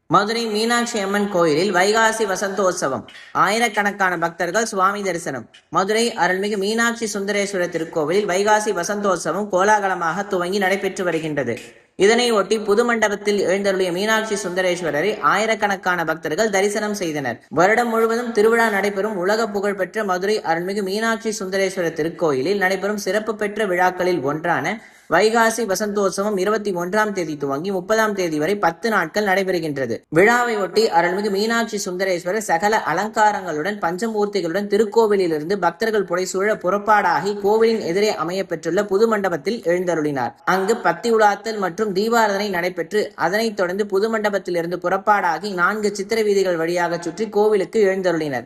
மதுரை மீனாட்சி அம்மன் கோயிலில் வைகாசி வசந்தோற்சவம். ஆயிரக்கணக்கான பக்தர்கள் சுவாமி தரிசனம். மதுரை அருள்மிகு மீனாட்சி சுந்தரேஸ்வரர் திருக்கோவிலில் வைகாசி வசந்தோற்சவம் கோலாகலமாக துவங்கி நடைபெற்று வருகின்றது. இதனை ஒட்டி புது மண்டபத்தில் எழுந்தருளிய மீனாட்சி சுந்தரேஸ்வரரை ஆயிரக்கணக்கான பக்தர்கள் தரிசனம் செய்தனர். வருடம் முழுவதும் திருவிழா நடைபெறும் உலக புகழ்பெற்ற மதுரை அருள்மிகு மீனாட்சி சுந்தரேஸ்வரர் திருக்கோயிலில் நடைபெறும் சிறப்பு பெற்ற விழாக்களில் ஒன்றான வைகாசி வசந்தோற்சவம் 21ஆம் தேதி துவங்கி 30ஆம் தேதி வரை 10 நாட்கள் நடைபெறுகின்றது. விழாவை ஒட்டி அருள்மிகு மீனாட்சி சுந்தரேஸ்வரர் சகல அலங்காரங்களுடன் பஞ்சமூர்த்திகளுடன் திருக்கோவிலிருந்து பக்தர்கள் புடைசூழ புறப்பாடாகி கோவிலின் எதிரே அமைய பெற்றுள்ள புது மண்டபத்தில் எழுந்தருளினார். அங்கு பத்தி உலாத்தல் மற்றும் தீபாராதனை நடைபெற்று அதனைத் தொடர்ந்து புது மண்டபத்தில் இருந்து புறப்பாடாகி 4 சித்திர வீதிகள் வழியாக சுற்றி கோவிலுக்கு எழுந்தருளினர்.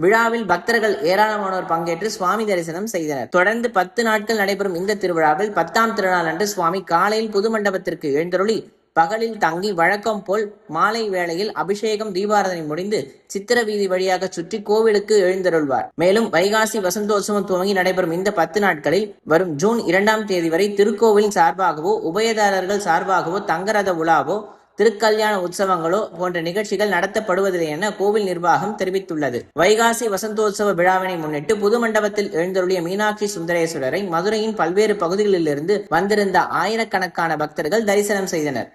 விழாவில் பக்தர்கள் ஏராளமானோர் பங்கேற்று சுவாமி தரிசனம் செய்தனர். தொடர்ந்து 10 நாட்கள் நடைபெறும் இந்த திருவிழாவில் 10ஆம் திருநாள் அன்று சுவாமி காலையில் புது மண்டபத்திற்கு எழுந்தருளி பகலில் தங்கி வழக்கம் போல் மாலை வேளையில் அபிஷேகம் தீபாராதனை முடிந்து சித்திர வீதி வழியாக சுற்றி கோவிலுக்கு எழுந்தருள்வார். மேலும் வைகாசி வசந்தோற்சவம் துவங்கி நடைபெறும் இந்த 10 நாட்களில் வரும் ஜூன் 2ஆம் தேதி வரை திருக்கோவில் சார்பாகவோ உபயதாரர்கள் சார்பாகவோ தங்கரத உலாவோ திருக்கல்யாண உற்சவங்களோ போன்ற நிகழ்ச்சிகள் நடத்தப்படுவதில்லை என கோவில் நிர்வாகம் தெரிவித்துள்ளது. வைகாசி வசந்தோற்சவ விழாவினை முன்னிட்டு புது மண்டபத்தில் எழுந்தருளிய மீனாட்சி சுந்தரேஸ்வரரை மதுரையின் பல்வேறு பகுதிகளிலிருந்து வந்திருந்த ஆயிரக்கணக்கான பக்தர்கள் தரிசனம் செய்தனர்.